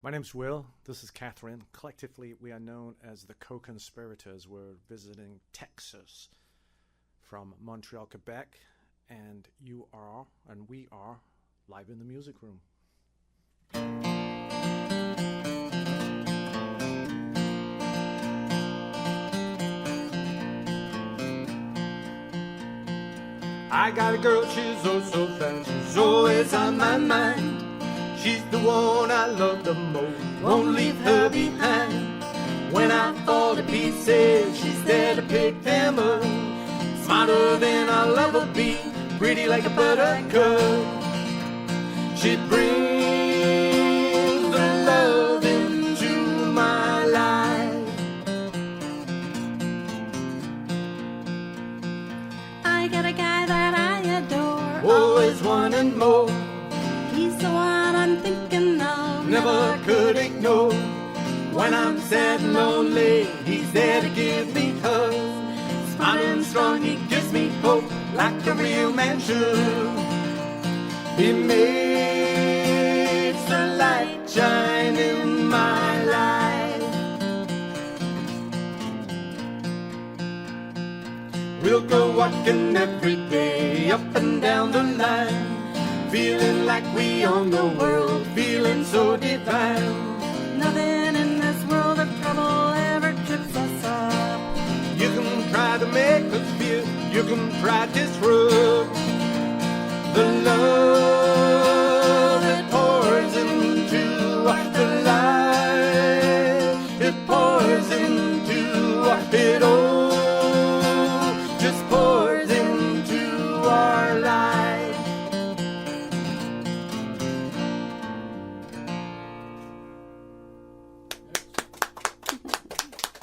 My name's Will. This is Catherine. Collectively, we are known as the Co-Conspirators. We're visiting Texas from Montreal, Quebec, and we are live in the music room. I got a girl, she's oh so fine, she's always on my mind. She's the one I love the most, won't leave her behind. When I fall to pieces, she's there to pick them up. Smarter than I'll ever be, pretty like a buttercup. She brings the love into my life. I got a guy that I adore, Always wanting more, he's the one I'm thinking of. never could ignore. When I'm sad and lonely, he's there to give me hugs. Smart and strong, he gives me hope like a real man should. He makes the light shine in my life. We'll go walking every day up and down the line, feeling like we own the world, feeling so divine. Nothing in this world of trouble ever trips us up. You can try to make us feel, you can try to disrupt the love that pours into the life. It pours into it all, just pours into our life.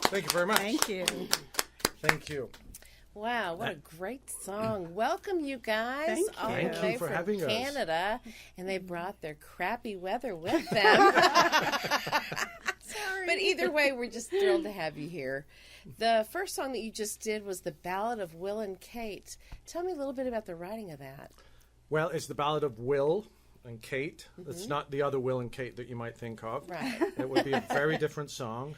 Thank you very much. Thank you. Thank you. Wow, what a great song. Welcome, you guys. Thank you. All the Thank you way for from having us. Canada, and they brought their crappy weather with them. But either way, we're just thrilled to have you here. The first song that you just did was The Ballad of Will and Kate. Tell me a little bit about the writing of that. Well, it's the ballad of Will and Kate. It's not the other Will and Kate that you might think of. Right. It would be a very different song.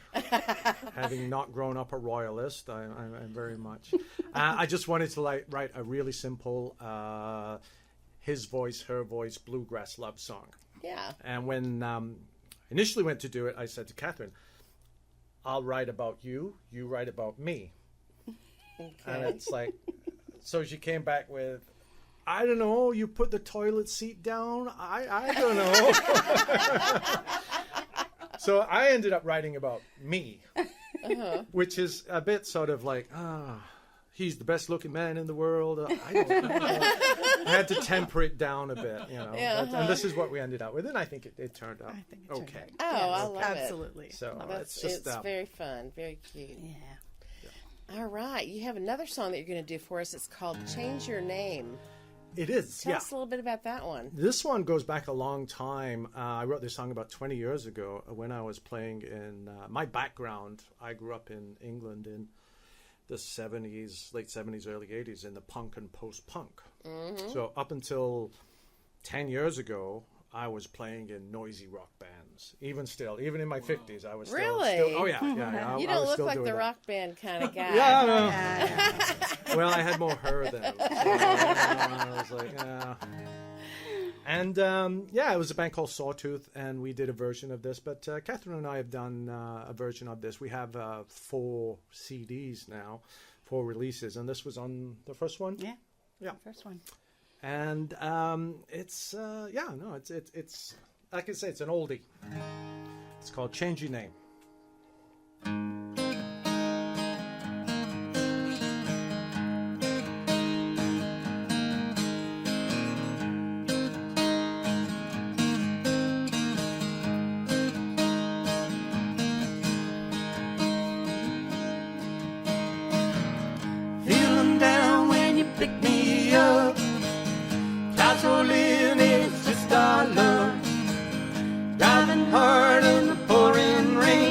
Having not grown up a royalist, I'm very much. I just wanted to write a really simple, his voice, her voice, bluegrass love song. Yeah. And when initially went to do it, I said to Catherine, I'll write about you, you write about me. Okay. And it's like, so she came back with, I don't know, you put the toilet seat down? I don't know. So I ended up writing about me, which is a bit sort of like, he's the best looking man in the world. I don't know. I had to temper it down a bit, you know. Yeah, And this is what we ended up with, and I think it turned out turned okay. out. Oh, I love it. Absolutely. So That's, it's just it's very fun, very cute. Yeah. All right, you have another song that you're going to do for us. It's called Change Your Name. it is. Tell Yeah. us a little bit about that one. This one goes back a long time. I wrote this song about 20 years ago when I was playing in my background. I grew up in England in the 70s, late 70s, early 80s, in the punk and post-punk. So up until 10 years ago, I was playing in noisy rock bands. Even in my 50s, I was Really? still oh, yeah. You I don't was look still like doing the that. rock band kind of guy. Yeah, I know. Yeah. Well, I had more hair then. So, I was like, yeah. And it was a band called Sawtooth, and we did a version of this. But Catherine and I have done a version of this. We have 4 CDs now, 4 releases, and this was on the first one. Yeah. Yeah. First one. And it's like I say, it's an oldie. It's called Change Your Name. Feeling down when you pick me up. Clouds rolling, it's just our love. Driving hard in the pouring rain.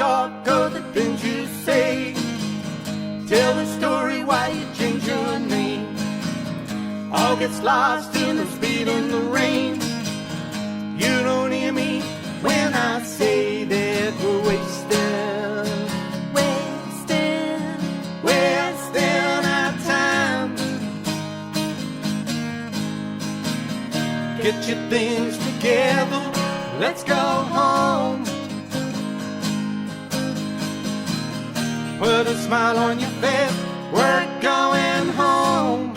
talk of the things you say. Tell the story why you changed your name. All gets lost in the speed and the rain. You don't hear me when I say that we're wasting our time. Get your things together, let's go home. Put a smile on your face, we're going home.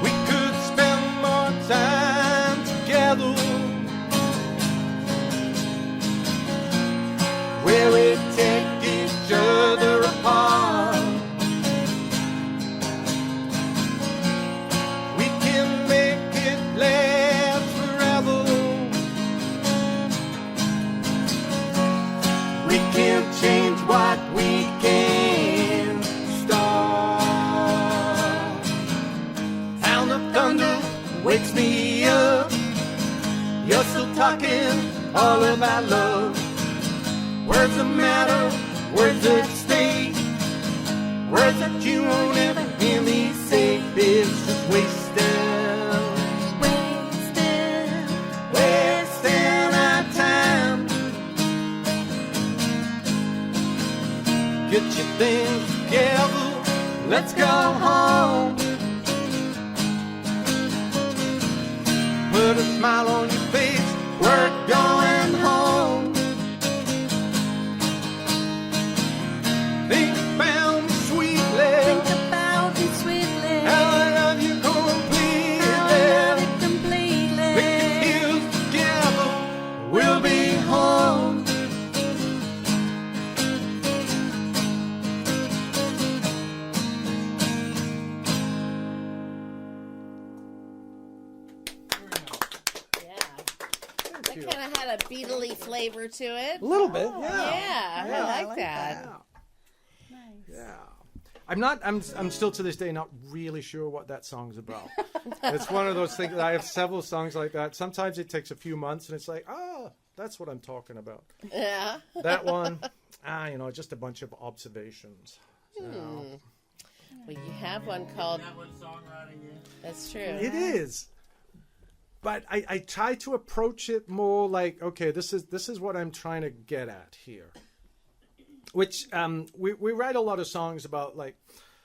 We could spend more time together, where we take each other apart. We can make it last forever. We can't change what we can start. Sound of thunder wakes me up. You're still talking all about love. Words that matter, words that stay, words that you won't ever hear me say. It's just wasting our time. Get your things together, let's go home. Put a smile on your face, we're going home. Think about me sweetly, how I love you completely. Pick your heels together, we'll be home. That kind of had a Beatley flavor to it. A little bit, yeah. Yeah, I like that. Yeah. I'm still to this day not really sure what that song's about. It's one of those things that I have several songs like that. Sometimes it takes a few months and it's like, oh, that's what I'm talking about. Yeah. That one, just a bunch of observations. So. Well, you have one called. That's true. It is. But I try to approach it more like, okay, this is what I'm trying to get at here. Which we write a lot of songs about like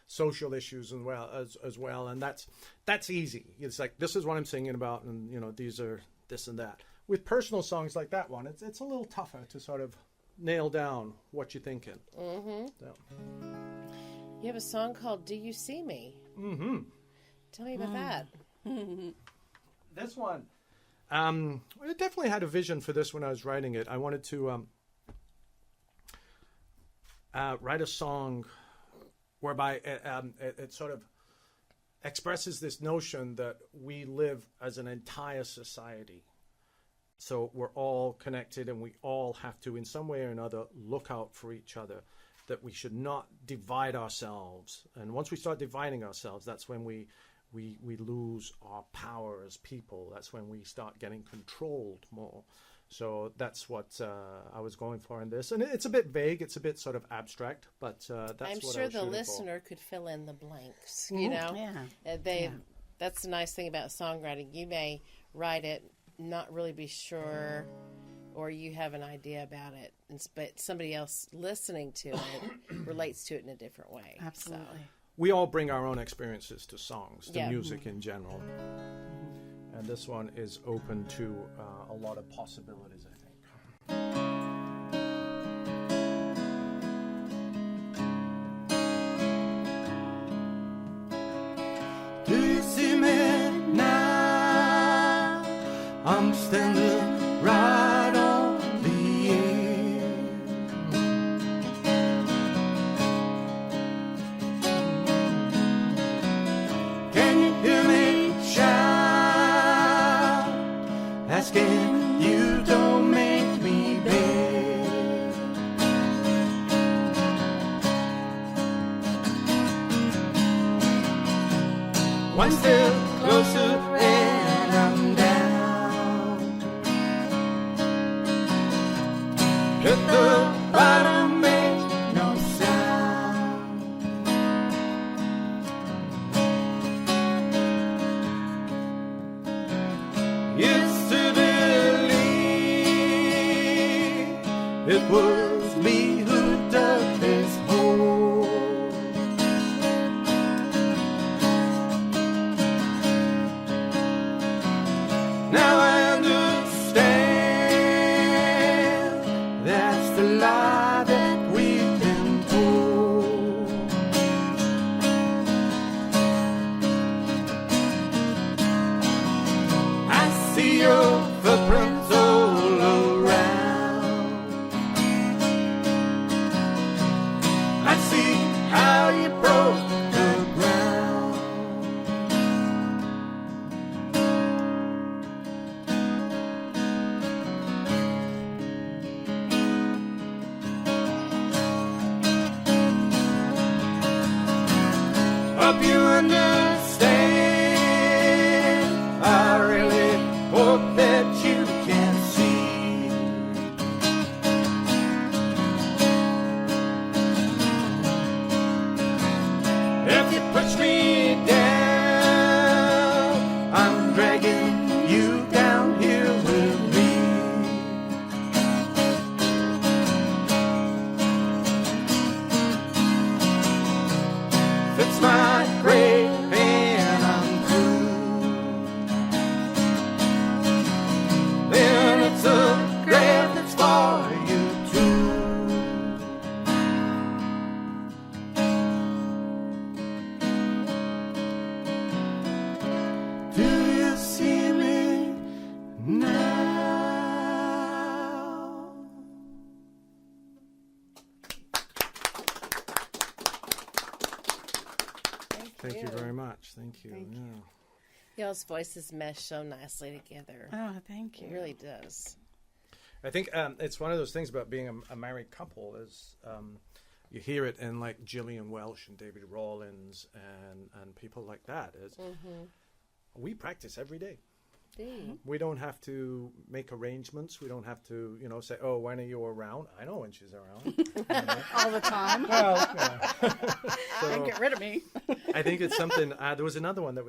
social issues as well, and that's easy. It's like this is what I'm singing about, and these are this and that. With personal songs like that one, it's a little tougher to sort of nail down what you're thinking. Mm-hmm. So. You have a song called "Do You See Me?" Mm-hmm. Tell me about that. This one, I definitely had a vision for this when I was writing it. I wanted to write a song whereby it sort of expresses this notion that we live as an entire society. So we're all connected and we all have to, in some way or another, look out for each other, that we should not divide ourselves. And once we start dividing ourselves, that's when we lose our power as people. That's when we start getting controlled more. So that's what I was going for in this. And it's a bit vague. It's a bit sort of abstract, but that's I'm what sure I was the shooting listener could fill in the blanks, Yeah. That's the nice thing about songwriting. You may write it, not really be sure, or you have an idea about it, but somebody else listening to it relates to it in a different way. Absolutely. So. We all bring our own experiences to songs, to Yeah. music in general. And this one is open to a lot of possibilities, I think. Do you see me now? I'm standing right on the edge. Can you hear me shout? Asking you don't make me beg. One step closer and I'm down. Hit the bottom, make no sound. Used to believe it was me who dug this hole. Now I understand that's the lie that we've been told. I see your footprints all around. I see how you broke the ground. Hope you understand. I really hope that you can see. If you push me down, I'm dragging you down here with me. Fix my grave and I'm through. Then it's a grave that's for you too. Do you see me now? Thank you very much. Thank you. Yeah. Y'all's voices mesh so nicely together. Oh, thank you. It really does. I think it's one of those things about being a married couple is you hear it in like Gillian Welch and David Rawlins and people like that. Is we practice every day. We don't have to make arrangements. We don't have to, say, "Oh, when are you around?" I know when she's around. All the time. Well, yeah. Don't get rid of me. I think it's something. There was another one that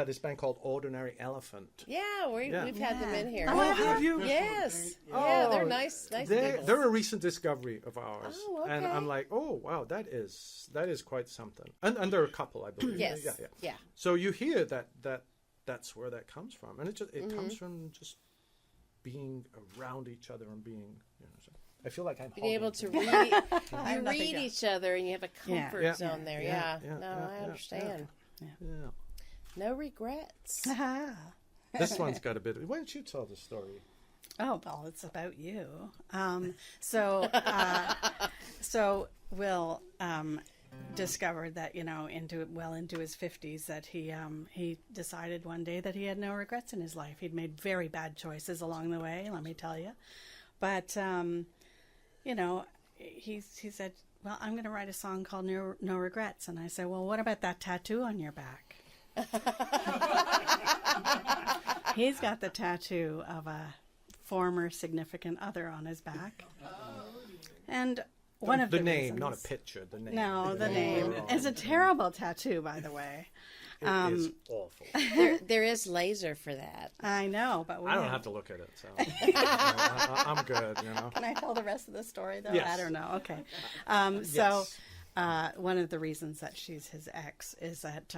this band called Ordinary Elephant. Yeah, we've had them in here. Oh, have you? Yes. Oh, Yeah, they're nice people. They're a recent discovery of ours, Oh, okay. and I'm like, oh wow, that is quite something. And they're a couple, I believe. Yes. Yeah. So you hear that's where that comes from, and it comes from just being around each other and being. So I feel like I'm Being able to read, you read each other, and you have a comfort zone there. Yeah. I understand. Yeah. No regrets. This one's got a bit. Why don't you tell the story? Oh, well, it's about you. So Will discovered that, into his 50s, that he decided one day that he had no regrets in his life. He'd made very bad choices along the way, let me tell you. But, he said, well, I'm going to write a song called No Regrets. And I said, well, what about that tattoo on your back? He's got the tattoo of a former significant other on his back. And one of the name, reasons, not a picture. The name. No, the name. It's a terrible tattoo, by the way. It is awful. There is laser for that. I know, but I don't have to look at it, so I'm good. Can I tell the rest of the story, though? Yes. I don't know. Okay. One of the reasons that she's his ex is that,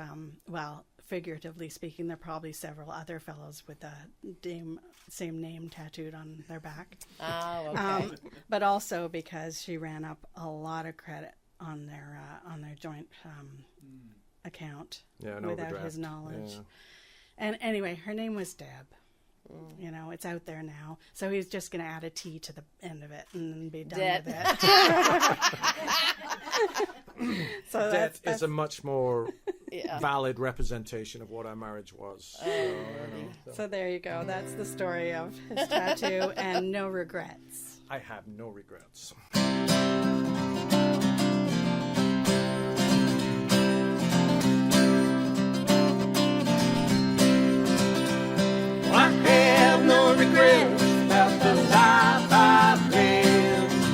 figuratively speaking, there are probably several other fellows with the same name tattooed on their back. Oh, okay. But also because she ran up a lot of credit on their joint account without his knowledge. Yeah. And anyway, her name was Deb. It's out there now. So he's just going to add a T to the end of it and be done with it. So that is a much more valid representation of what our marriage was. So there you go. That's the story of his tattoo and no regrets. I have no regrets. I have no regrets about the life I've lived.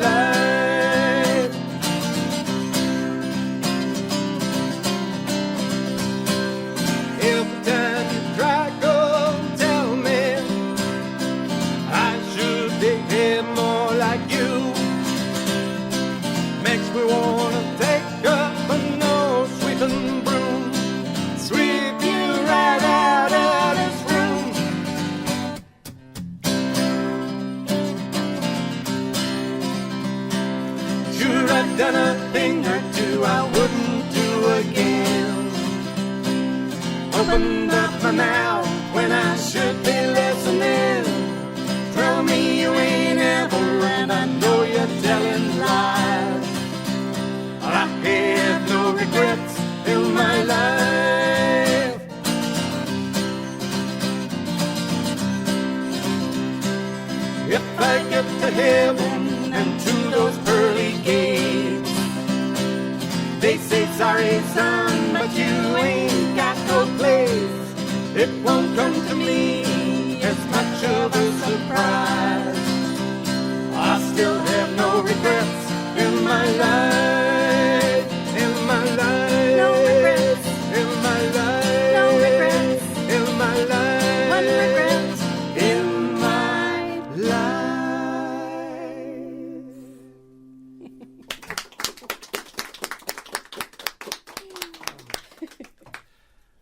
life. Every time you try, go tell me I should behave more like you. Makes me wanna take up a nose sweeping broom, sweep you right out of this room. Sure, I've done a thing or two I wouldn't do again. Opened up my mouth when I should be listening. Tell me you ain't ever, and I know you're telling lies. I have no regrets in my life. If I get to heaven and to those pearly gates, they say, sorry son, but you ain't got no place. It won't come to me as much of a surprise. I still have no regrets in my life, in my life. No regrets. In my life. No regrets. In my life. One regret. In my life.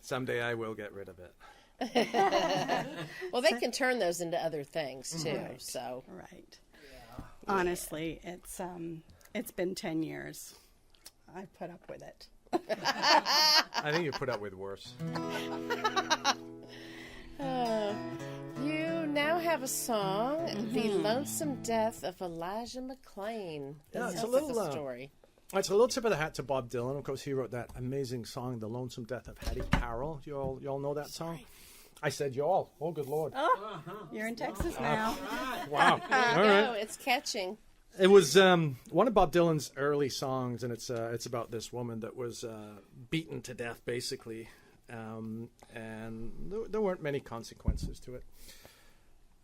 Someday I will get rid of it. Well, they can turn those into other things too. Right. So Right. Honestly, it's been 10 years. I put up with it. I think you put up with worse. you now have a song, "The Lonesome Death of Elijah McClain." Yeah, it's Tell a little, us the story. It's a little tip of the hat to Bob Dylan. Of course, he wrote that amazing song, "The Lonesome Death of Hattie Carroll." Y'all know that song? I said y'all. Oh, good Lord. Oh, you're in Texas now. Wow. There All you right. go. It's catching. It was one of Bob Dylan's early songs, and it's about this woman that was beaten to death, basically, and there weren't many consequences to it.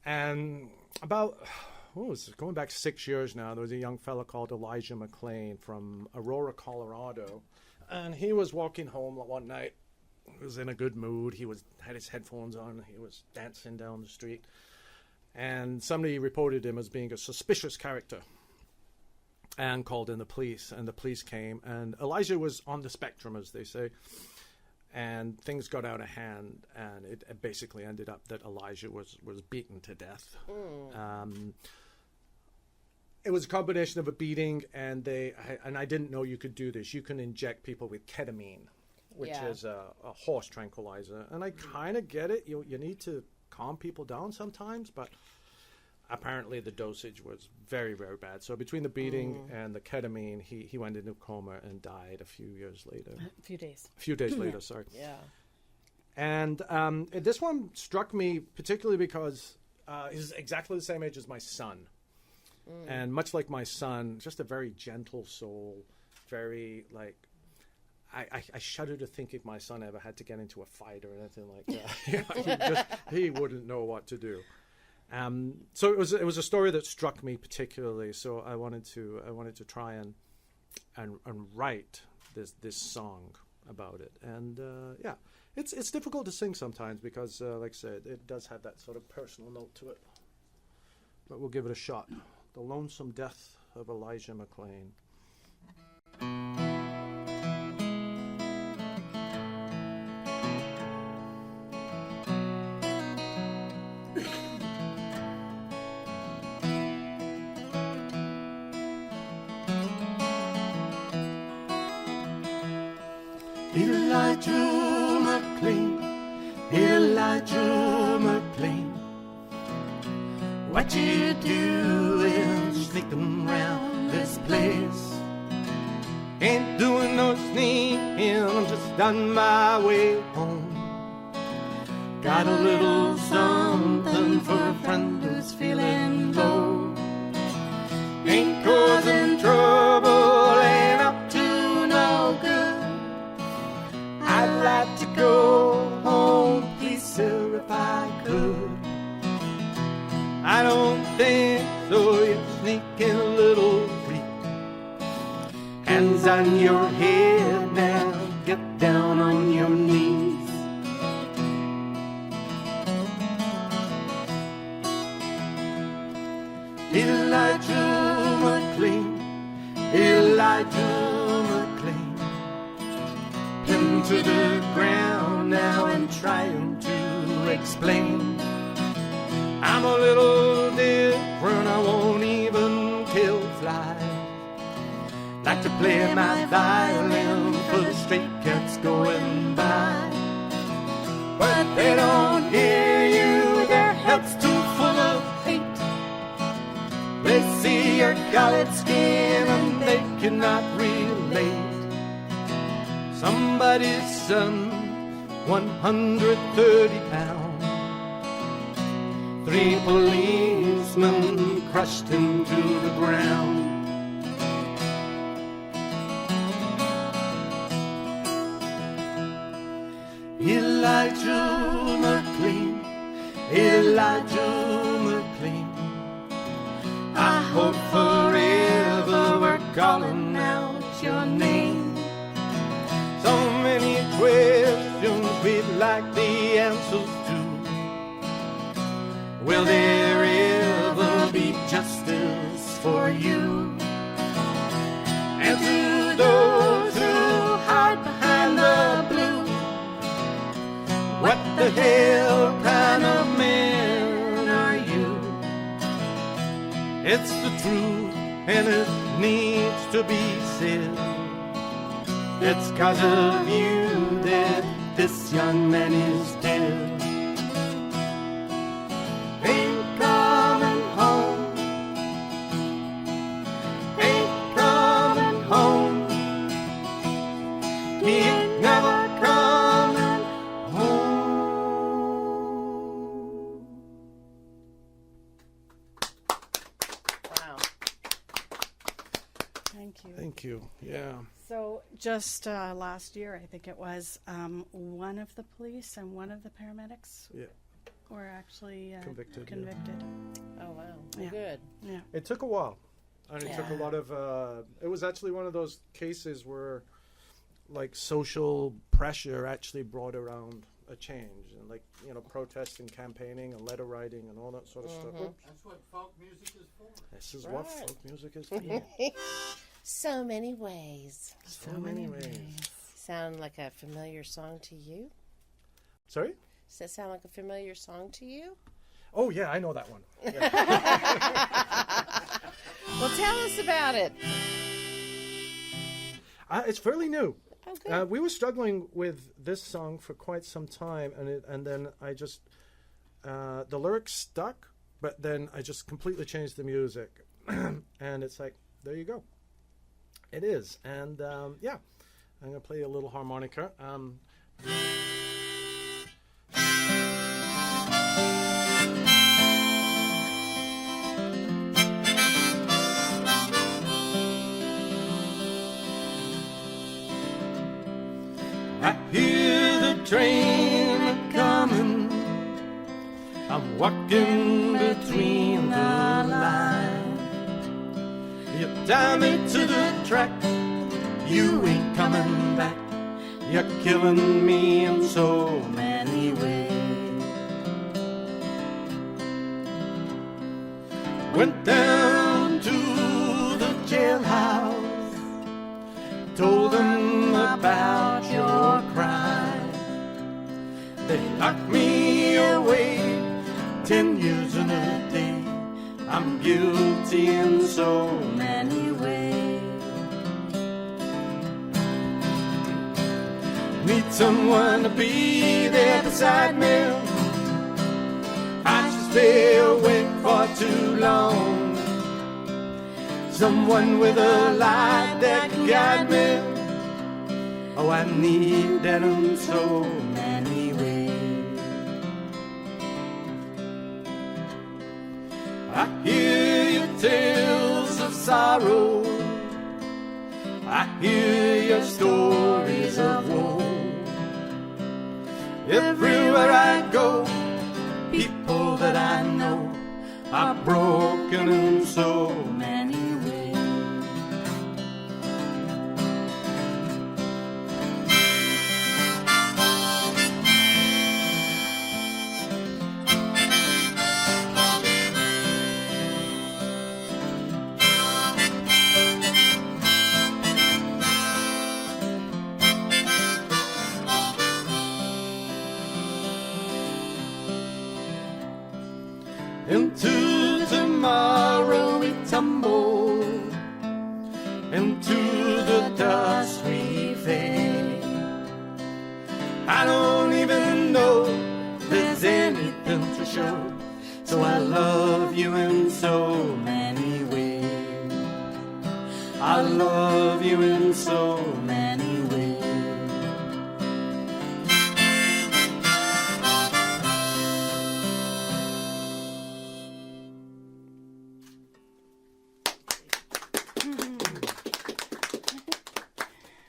And about going back 6 years now, there was a young fellow called Elijah McClain from Aurora, Colorado, and he was walking home one night. He was in a good mood. He had his headphones on. He was dancing down the street, and somebody reported him as being a suspicious character and called in the police, and the police came, and Elijah was on the spectrum, as they say, and things got out of hand, and it basically ended up that Elijah was beaten to death. It was a combination of a beating, and I didn't know you could do this. You can inject people with ketamine, which is a horse tranquilizer, and I kind of get it. You need to calm people down sometimes, but apparently the dosage was very, very bad. So between the beating and the ketamine, he went into a coma and died a few years later. A few days. A few days later, sorry. Yeah. And this one struck me particularly because he's exactly the same age as my son. And much like my son, just a very gentle soul, very like... I shudder to think if my son ever had to get into a fight or anything like that. He wouldn't know what to do. So it was a story that struck me particularly. So I wanted to try and write this song about it. And it's difficult to sing sometimes because, like I said, it does have that sort of personal note to it. But we'll give it a shot. The Lonesome Death of Elijah McClain. Elijah McClain, Elijah McClain, what you doing sneaking round this place? Ain't doing no sneaking, I'm just on my way home. Got a little something for a friend who's feeling low. Ain't causing trouble, ain't up to no good. I'd like to go home, please sir, if I could. I don't think so, you're sneaking a little hands on your head now, get down on your knees. Elijah McLean, Elijah McLean, pinned to the ground now and trying to explain. I'm a little different, I won't even kill flies. Like to play my violin for the stray cats going by. But they don't hear you, their heads too full of hate. They see your colored skin and they cannot relate. Somebody's son, 130 pounds. 3 policemen crushed him to the ground. Elijah McLean, Elijah McLean, I hope forever we're calling out your name. So many questions we'd like the answers to. Will there ever be justice for you? And to those who hide behind the blue, what the hell kind of man are you? It's the truth and it needs to be said. It's 'cause of you that this young man is dead. Ain't coming home, ain't coming home, he ain't never coming home. Wow. Thank you. Thank you. Yeah. So just last year, I think it was, one of the police and one of the paramedics were actually Convicted. Oh, wow. Yeah. Good. Yeah. It took a while. And it took a lot of, it was actually one of those cases where like social pressure actually brought around a change and like, you know, protesting, campaigning and letter writing and all that sort of stuff. Oops. That's what folk music is for. This is Right. what folk music is for. So many ways. So many ways. Sound like a familiar song to you? Sorry? Does that sound like a familiar song to you? Oh, yeah, I know that one. Yeah. Well, tell us about it. It's fairly new. Oh, good. We were struggling with this song for quite some time, and then I just the lyrics stuck, but then I just completely changed the music, and it's like, there you go. It is, and yeah, I'm gonna play a little harmonica. I hear the train coming, I'm walking between the lines. You tie me to the track, you ain't coming back. You're killing me in so many ways. Went down to the jailhouse, told them about your crime. They locked me away, 10 years and a day. I'm guilty in so many ways. Need someone to be there beside me. I should stay awake for too long. Someone with a light that can guide me. Oh, I need that in so many ways. I hear your tales of sorrow, I hear your stories of woe. Everywhere I go, people that I know are broken in so many ways. Into tomorrow we tumble, into the dust we fade. I don't even know if there's anything to show, so I love you in so many ways. I love you in so many ways.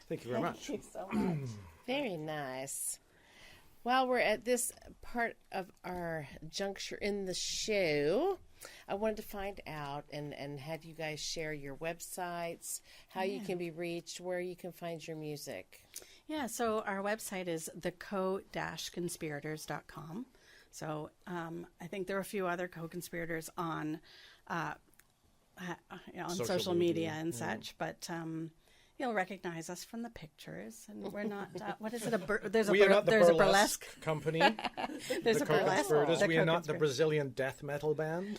Thank you very much. Thank you so much. Very nice. Well, we're at this part of our juncture in the show. I wanted to find out and have you guys share your websites, how you can be reached, where you can find your music. Yeah, so our website is co-conspirators.com. So I think there are a few other co-conspirators on social media and such, but you'll recognize us from the pictures, and we're not. What is it? There's a burlesque company. There's a burlesque. We are not the Brazilian death metal band.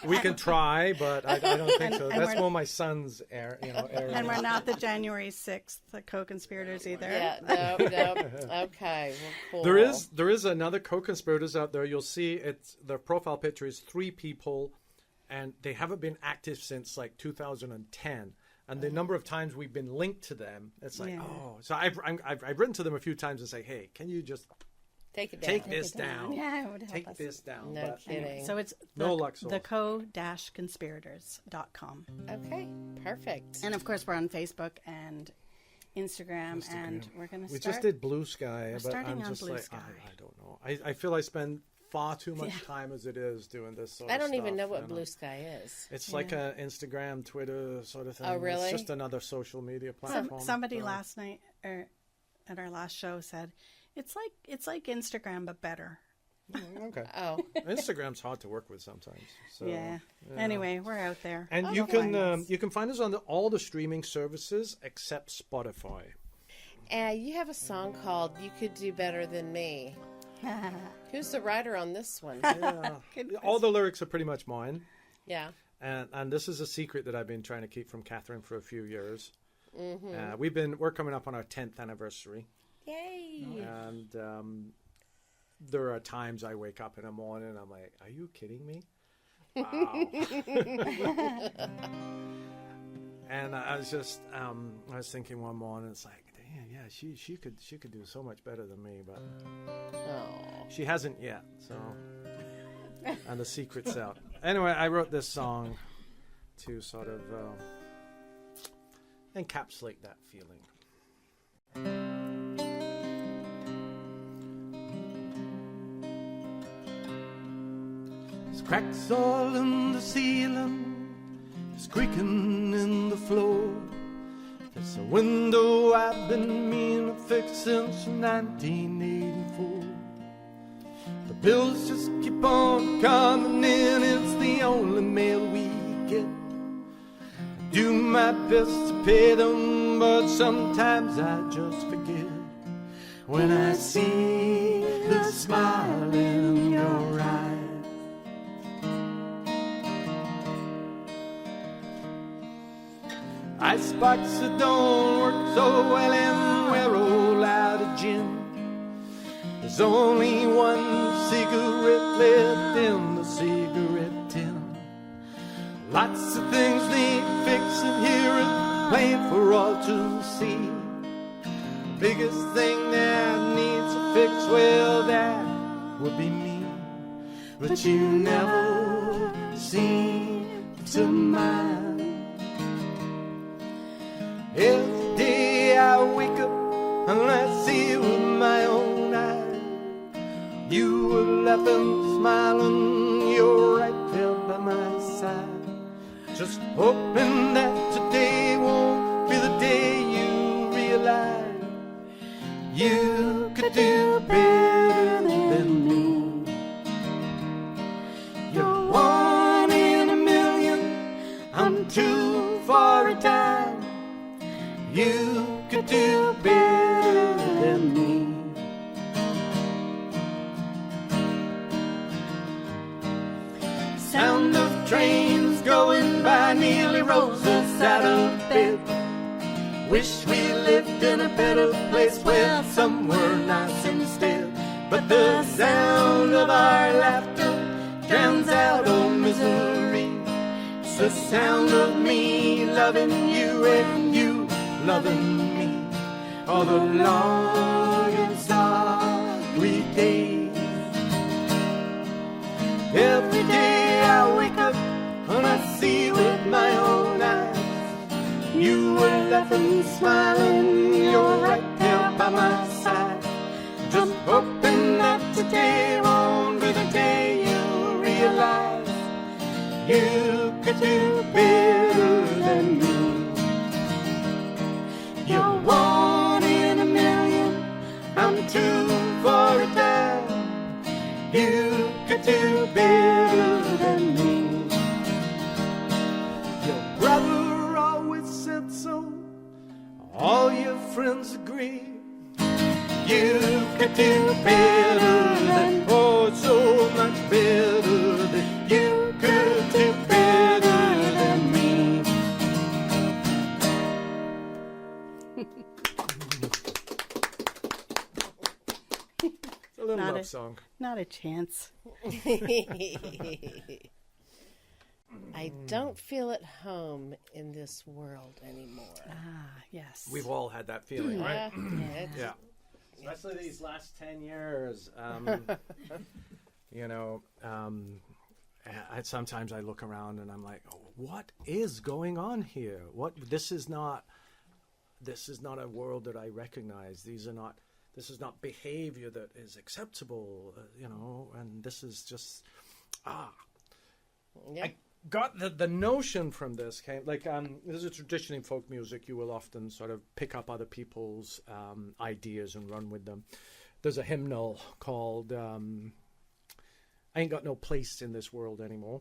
We can try, but I don't think so. That's more my son's area. And we're not the January 6th co-conspirators either. Yeah, no. Okay, well, cool. There is another co-conspirators out there. You'll see their profile picture is 3 people. And they haven't been active since like 2010. And the number of times we've been linked to them, it's like, So I've written to them a few times and say, hey, can you just take this down? Yeah, it would help Take us. this down. No kidding. So it's the co-conspirators.com. Okay, perfect. And of course, we're on Facebook and Instagram. And we're going to start. We just did Blue Sky, but starting I'm on just Blue like, Sky. I don't know. I feel I spend far too much time as it is doing this sort of I stuff. don't even know what Blue Sky is. It's like an Instagram, Twitter sort of thing. Oh, really? It's just another social media platform. Somebody last night at our last show said, it's like Instagram, but better. Okay. Oh. Instagram's hard to work with sometimes. So, Yeah. Anyway, we're out there. And you can find us on all the streaming services except Spotify. You have a song called "You Could Do Better Than Me." Who's the writer on this one? All the lyrics are pretty much mine. Yeah. And this is a secret that I've been trying to keep from Catherine for a few years. Mm-hmm. We're coming up on our 10th anniversary. Yay! And there are times I wake up in the morning and I'm like, are you kidding me? Wow. And I was just I was thinking one morning, it's like, damn, yeah, she could do so much better than me, but she hasn't yet. So, and the secret's out. Anyway, I wrote this song to sort of encapsulate that feeling. There's cracks all in the ceiling, there's creaking in the floor. There's a window I've been meaning to fix since 1984. The bills just keep on coming in, it's the only mail we get. I do my best to pay them, but sometimes I just forget. When I see the smile in your eyes, icebox that don't work so well, and we're all out of gin. There's only one cigarette left in the cigarette tin. Lots of things need fixing here, it's plain for all to see. The biggest thing that needs a fix, well, that would be me. But you never seem to mind. Every day I wake up and I see it with my own eyes. You were laughing, smiling, you're right there by my side. Just hoping that today won't be the day you realize you could do better than me. You're one in a million, I'm too far a dime. You could do better than me. I nearly rose us out of bed. Wish we lived in a better place where some were nice instead. But the sound of our laughter drowns out all misery. It's the sound of me loving you and you loving me. All the long and starry days. Every day I wake up and I see with my own eyes. You were laughing, smiling, you're right there by my side. Just hoping that today won't be the day you realize you could do better than me. You're one in a million, I'm two for a dime. You could do better than me. Your brother always said so, all your friends agree. You could do better than, oh, so much better than you could do better than me. It's a little love song. Not a chance. I don't feel at home in this world anymore. Ah, yes. We've all had that feeling, right? Yeah. Especially these last 10 years. You know, sometimes I look around and I'm like, oh, what is going on here? This is not a world that I recognize. This is not behavior that is acceptable, you know, and this is just, Yeah. I got the notion from this came, like, there's a tradition in folk music. You will often sort of pick up other people's ideas and run with them. There's a hymnal called I Ain't Got No Place in This World Anymore.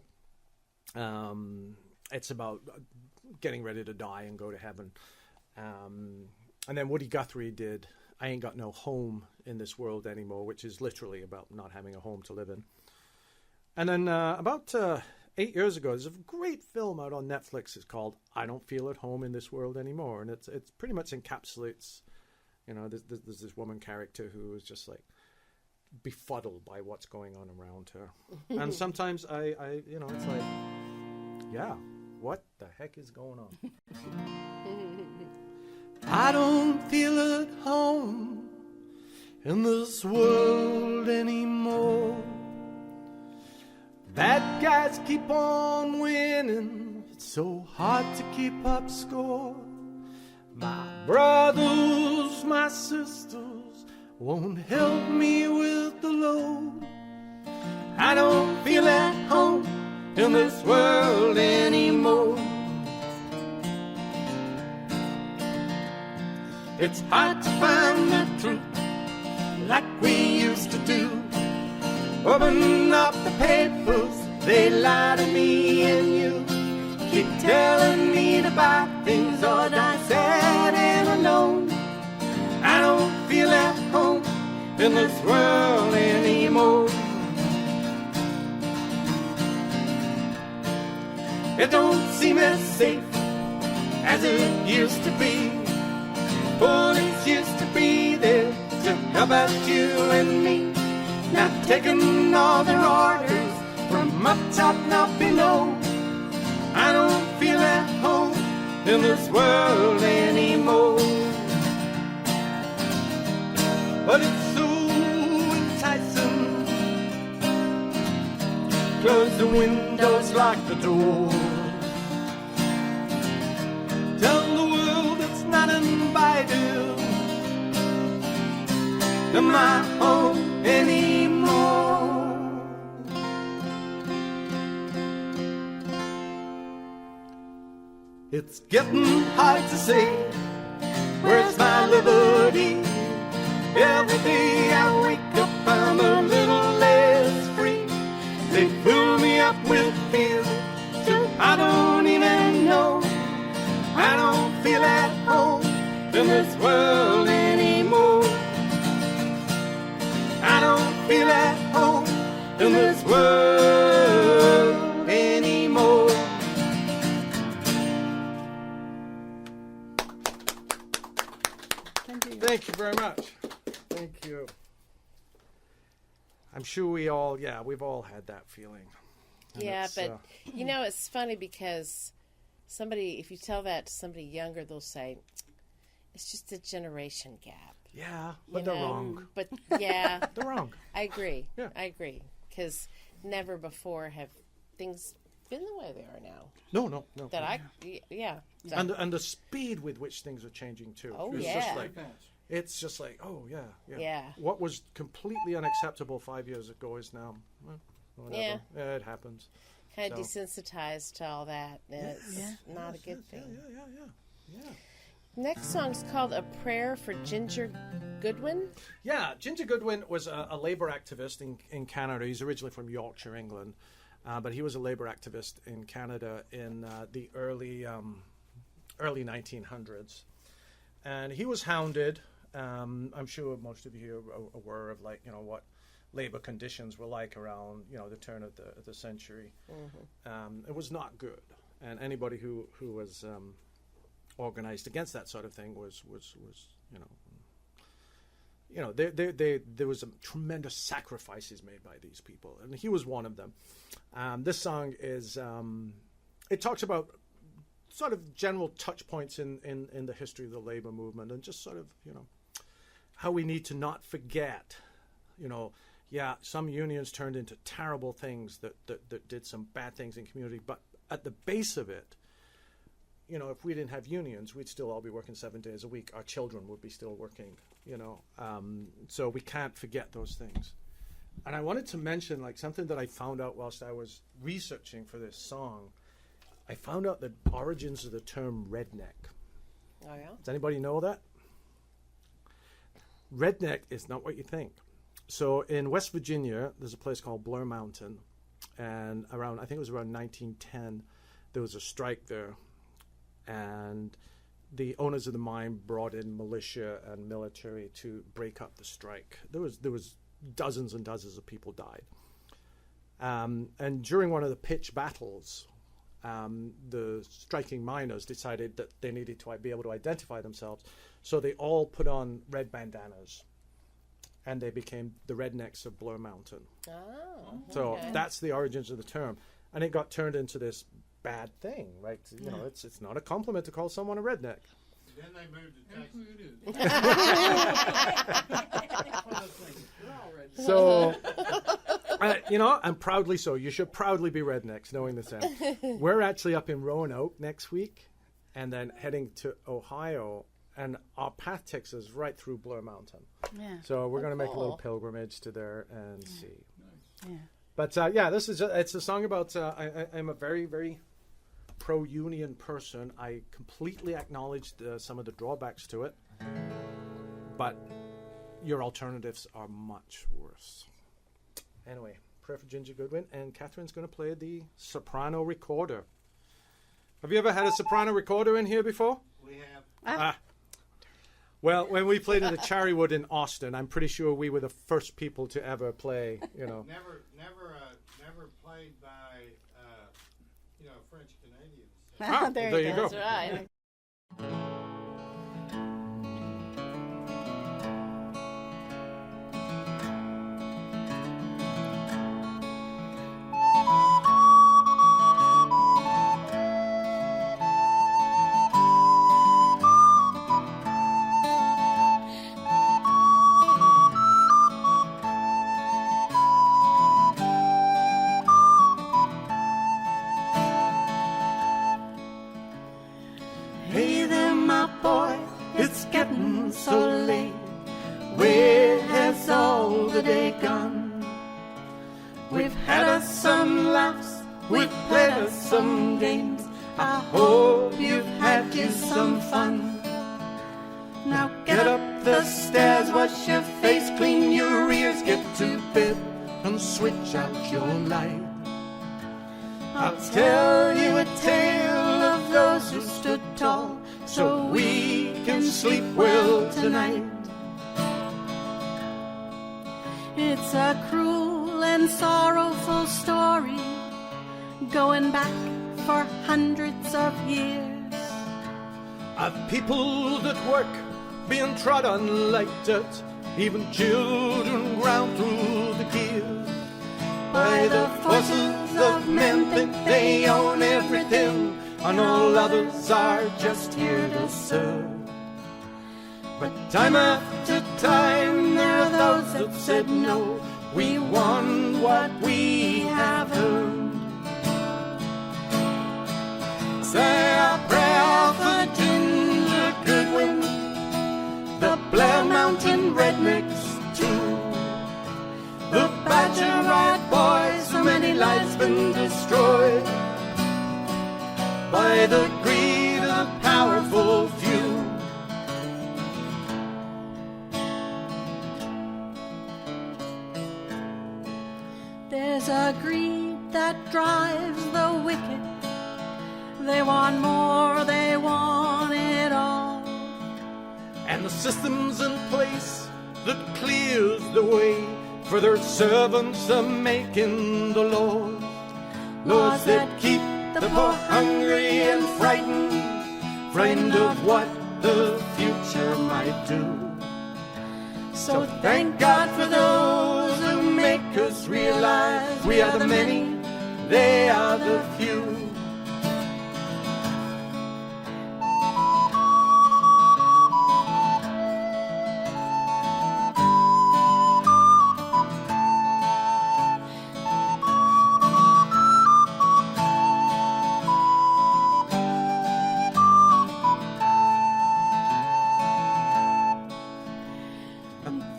It's about getting ready to die and go to heaven. And then Woody Guthrie did I Ain't Got No Home in This World Anymore, which is literally about not having a home to live in. And then about 8 years ago, there's a great film out on Netflix. It's called I Don't Feel at Home in This World Anymore. And it's pretty much encapsulates, you know, there's this woman character who is just like befuddled by what's going on around her. And sometimes I you know, it's like, yeah, what the heck is going on? I don't feel at home in this world anymore. Bad guys keep on winning, it's so hard to keep up score. My brothers, my sisters won't help me with the load. I don't feel at home in this world anymore. It's hard to find the truth like we used to do. Open up the papers, they lie to me and you. Keep telling me to buy things or die sad and alone. I don't feel at home in this world anymore. It don't seem as safe as it used to be. Police used to be there to help out you and me. Now taking all their orders from up top, not below. I don't feel at home in this world anymore. But it's so enticing. Close the windows, lock the doors. Tell the world it's not invited to my home anymore. It's getting hard to say, where's my liberty? Every day I wake up, I'm a little less free. They fill me up with fear, I don't even know. I don't feel at home in this world anymore. I don't feel at home in this world anymore. Thank you very much. Thank you. I'm sure we've all had that feeling. And but you know, it's funny because if you tell that to somebody younger, they'll say, it's just a generation gap. Yeah, but they're wrong. But yeah. They're wrong. I agree. Yeah. I agree. Because never before have things been the way they are now. No. And the speed with which things are changing too. Oh, It's just like, what was completely unacceptable 5 years ago is now, whatever. Yeah, it happens. Kind of desensitized to all that. And it's not a good thing. Yeah. Next song's called A Prayer for Ginger Goodwin. Yeah, Ginger Goodwin was a labor activist in Canada. He's originally from Yorkshire, England. But he was a labor activist in Canada in the early 1900s. And he was hounded. I'm sure most of you are aware of what labor conditions were like around the turn of the century. Mm-hmm. It was not good, and anybody who was organized against that sort of thing was there was tremendous sacrifices made by these people, and he was one of them. This song is it talks about sort of general touch points in the history of the labor movement, and just sort of how we need to not forget some unions turned into terrible things that did some bad things in community, but at the base of it, if we didn't have unions, we'd still all be working 7 days a week. Our children would be still working, so we can't forget those things. And I wanted to mention something that I found out whilst I was researching for this song. I found out the origins of the term redneck. Oh, yeah? Does anybody know that? Redneck is not what you think. So in West Virginia, there's a place called Blur Mountain. And I think it was around 1910, there was a strike there. And the owners of the mine brought in militia and military to break up the strike. There was dozens and dozens of people died. And during one of the pitch battles, the striking miners decided that they needed to be able to identify themselves. So they all put on red bandanas, and they became the Rednecks of Blur Mountain. Oh, so that's the origins of the term. And it got turned into this bad thing, right? It's not a compliment to call someone a redneck. Then they moved to Texas. So, and proudly so. You should proudly be rednecks, knowing the sound. We're actually up in Roanoke next week, and then heading to Ohio, and our path takes us right through Blur Mountain. Yeah. So we're going to make a little pilgrimage to there and see. Nice. Yeah. But it's a song about. I'm a very, very pro-union person. I completely acknowledge some of the drawbacks to it, but your alternatives are much worse. Anyway, Prayer for Ginger Goodwin, and Catherine's going to play the soprano recorder. Have you ever had a soprano recorder in here before? We have. Well, when we played at the Cherrywood in Austin, I'm pretty sure we were the first people to ever play. Never played by French Canadians. There you go. That's right. Hey there, my boy, it's getting so late. Where has all the day gone? We've had us some laughs, we've played us some games. I hope you've had you some fun. Now get up the stairs, wash your face, clean your ears, get to bed and switch out your light. I'll tell you a tale of those who stood tall, so we can sleep well tonight. It's a cruel and sorrowful story, going back for hundreds of years. Of people that work being trodden like dirt. Even children ground through the gears. By the forces of men think they own everything, and all others are just here to serve. But time after time there are those that said no, we want what we have earned. Say a prayer for Ginger Goodwin, the Blair Mountain Rednecks too, the Badger Rat Boys, so many lives been destroyed by the greed of the powerful few. There's a greed that drives the wicked. They want more, they want it all. And the system's in place that clears the way for their servants are making the laws. Laws that keep the poor hungry and frightened, frightened of what the future might do. So thank God for those who make us realize we are the many, they are the few.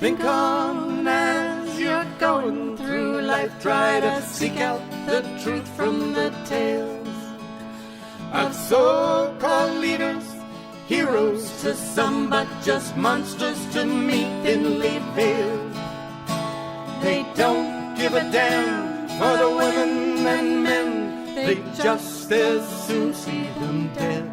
Think on as you're going through life, try to seek out the truth from the tales of so-called leaders, heroes to some, but just monsters to me thinly veiled. They don't give a damn for the women and men, they just as soon see them dead.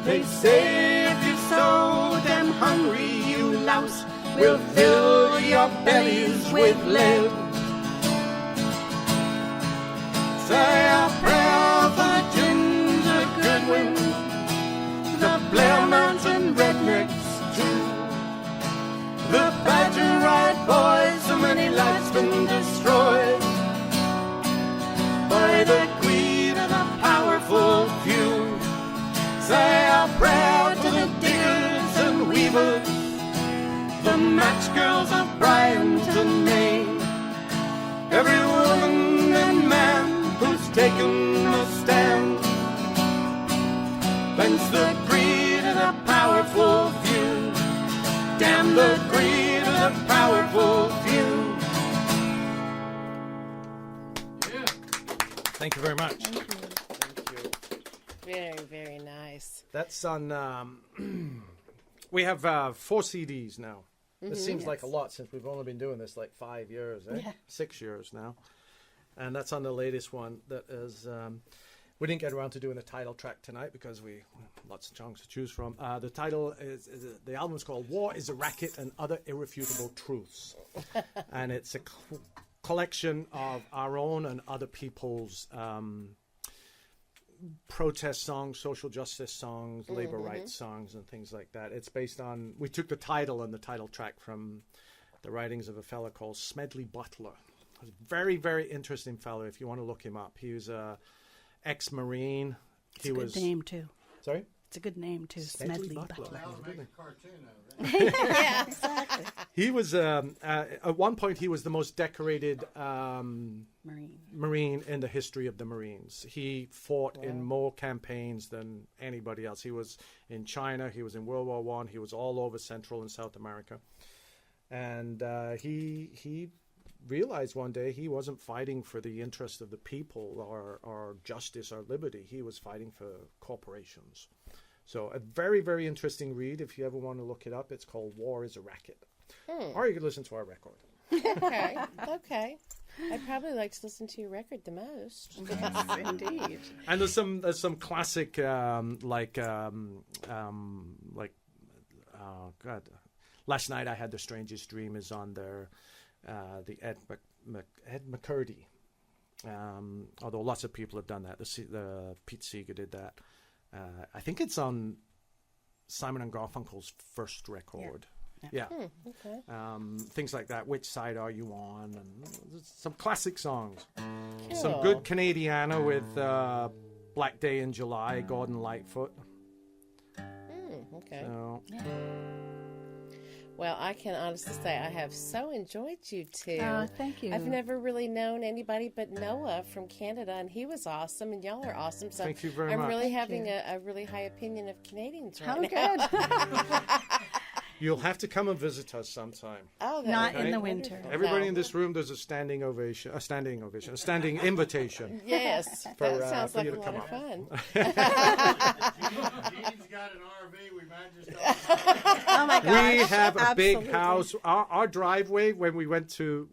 They say if you're so damn hungry, you louse, will fill your bellies with lead. Say a prayer for Ginger Goodwin, the Blair Mountain Rednecks too, the Badger Rat Boys, so many lives been destroyed by the greed of the powerful few. Say a prayer to the diggers and weavers, the match girls of Bryanton, Maine, every woman and man who's taken a stand against the greed of the powerful few. Damn the greed of the powerful few. Yeah. Thank you very much. Thank you. Very, very nice. That's on. We have 4 CDs now. It seems like a lot since we've only been doing this like 5 years, eh? Yeah. 6 years now. And that's on the latest one. That is, we didn't get around to doing the title track tonight because we lots of songs to choose from. The title is the album's called "War Is a Racket and Other Irrefutable Truths," and it's a collection of our own and other people's protest songs, social justice songs, labor rights songs, and things like that. It's based on, we took the title and the title track from the writings of a fellow called Smedley Butler. He's a very, very interesting fellow if you want to look him up. He was a ex-Marine. It's a good name, too. Sorry? It's a good name, too. Smedley Butler. I'll make a cartoon out of it. Yeah, exactly. He was, at one point, he was the most decorated Marine in the history of the Marines. He fought in more campaigns than anybody else. He was in China. He was in World War I. He was all over Central and South America. And he realized one day he wasn't fighting for the interest of the people or justice or liberty. He was fighting for corporations. So a very, very interesting read. If you ever want to look it up, it's called War Is a Racket. Or you could listen to our record. Okay. Okay. I'd probably like to listen to your record the most. Yes, indeed. And there's some classic Last Night I Had the Strangest Dream is on there. The Ed McCurdy. Although lots of people have done that. The Pete Seeger did that. I think it's on Simon and Garfunkel's first record. Yeah. Okay. Things like that. Which Side Are You On? And some classic songs. Cool. Some good Canadiana with Black Day in July, Gordon Lightfoot. Okay. So, Well, I can honestly say I have so enjoyed you two. Oh, thank you. I've never really known anybody but Noah from Canada, and he was awesome, and y'all are awesome. So thank you very I'm much. really having a really high opinion of Canadians right Oh, now. good. You'll have to come and visit us sometime. Oh, that Not would in be the wonderful. winter. Everybody No. in this room does a standing invitation. Yes, For, that sounds for like you a to lot come of up. fun. Gene's got an RV. We might just Oh my gosh. We have a big Absolutely. house. Our driveway when we went to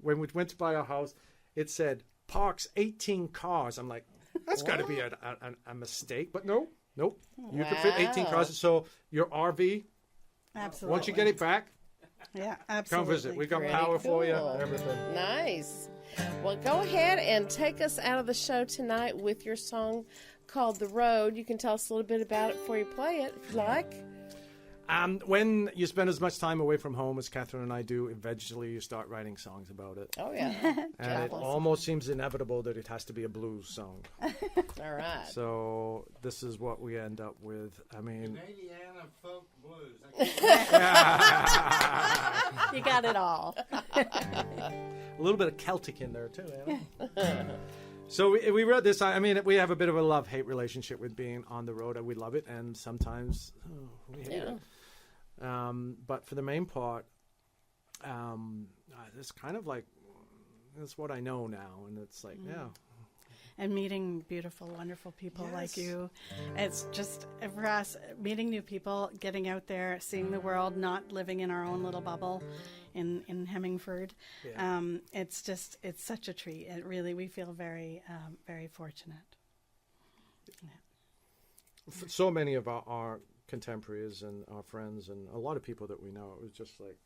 buy our house, it said parks 18 cars. I'm like, that's got to be a mistake, but nope. You can fit 18 Wow. cars. So your RV, Absolutely. once you get it back, Yeah, come absolutely. visit. We got Pretty power for you, cool. everything. Nice. Well, go ahead and take us out of the show tonight with your song called The Road. You can tell us a little bit about it before you play it, if you like. When you spend as much time away from home as Catherine and I do, eventually you start writing songs about it. Oh, yeah. And it almost seems inevitable that it has to be a blues song. All right. So this is what we end up with. I mean, Canadiana folk blues. You got it all. a little bit of Celtic in there too. Anna. So we wrote this. I mean, we have a bit of a love-hate relationship with being on the road. We love it, and sometimes we hate it. But for the main part, it's kind of like it's what I know now, and it's like, yeah. And meeting beautiful, wonderful people like Yes. you. It's just, for us, meeting new people, getting out there, seeing the world, not living in our own little bubble in Hemmingford. Yeah. It's such a treat. It really, we feel very, very fortunate. So many of our contemporaries and our friends and a lot of people that we know, it was just like,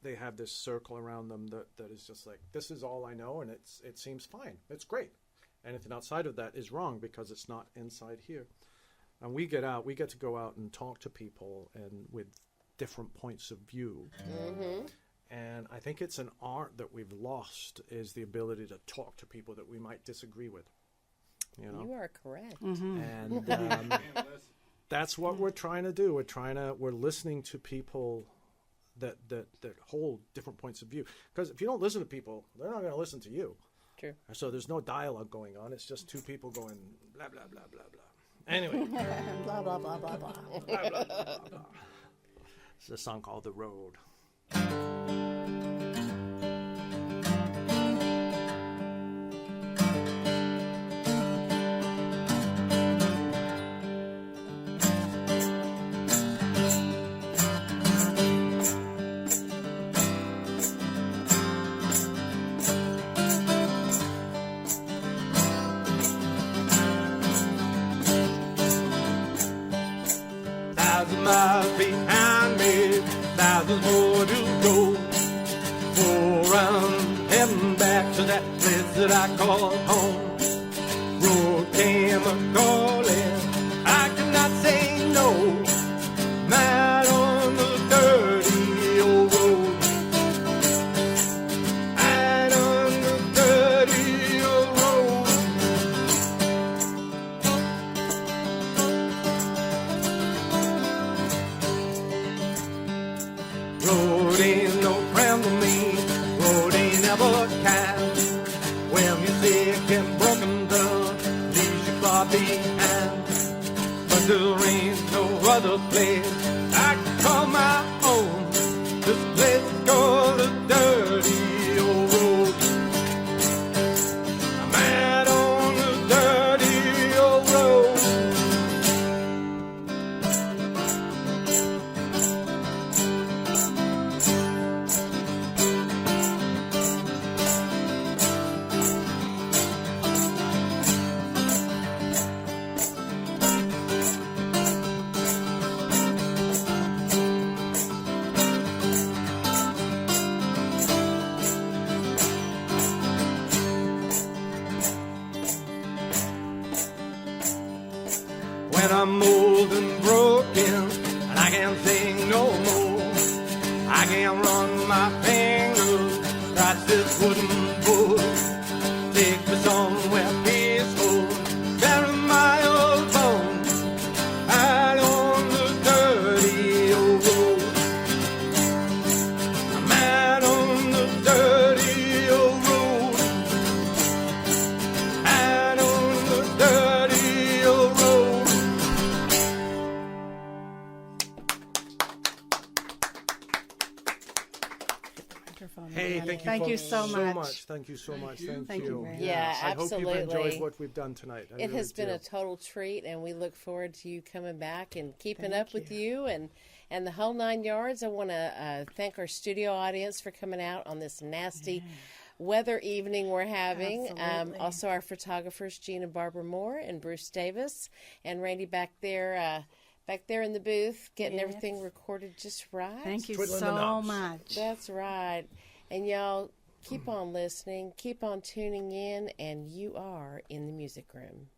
they have this circle around them that is just like, this is all I know, and it seems fine. It's great. Anything outside of that is wrong because it's not inside here. And we get to go out and talk to people and with different points of view. Mm-hmm. And I think it's an art that we've lost, is the ability to talk to people that we might disagree with. You know? You are correct. And that's what we're trying to do. We're listening to people that hold different points of view. Because if you don't listen to people, they're not going to listen to you. True. So there's no dialogue going on. It's just two people going blah, blah, blah, blah, blah. Anyway. Blah, blah, blah, blah, blah. Blah, blah, blah, blah, blah. It's a song called The Road. Miles behind me, thousands more to go. For I'm heading back to that place that I call home. Road came a-calling, I could not say no. Out on the dirty old road. Out on the dirty old road. Road ain't no friend to me. Road ain't ever kind. When you're sick and broken down, leaves you far behind. But there ain't no other place I can call my own. This place is called the dirty old road. I'm out on the dirty old road. when I'm old and broken and I can't sing no more. I can't run my fingers across this wooden board. Take me somewhere peaceful, bury my old bones out on the dirty old road. I'm out on the dirty old road. Out on the dirty old road. Hey, thank you so much. Thank you so much. Thank you. very much. Yeah, I hope absolutely. you've enjoyed what we've done tonight. I It really has been do. a total treat, and we look forward to you coming back and keeping up with you and the whole 9 yards. I want to thank our studio audience for coming out on this nasty weather evening we're having. Absolutely. Also, our photographers, Gina Barbara Moore and Bruce Davis, and Randy back there in the booth, getting everything recorded just right. Thank you Twiddling the so knobs. much. That's right. And y'all, keep on listening, keep on tuning in, and you are in the music room.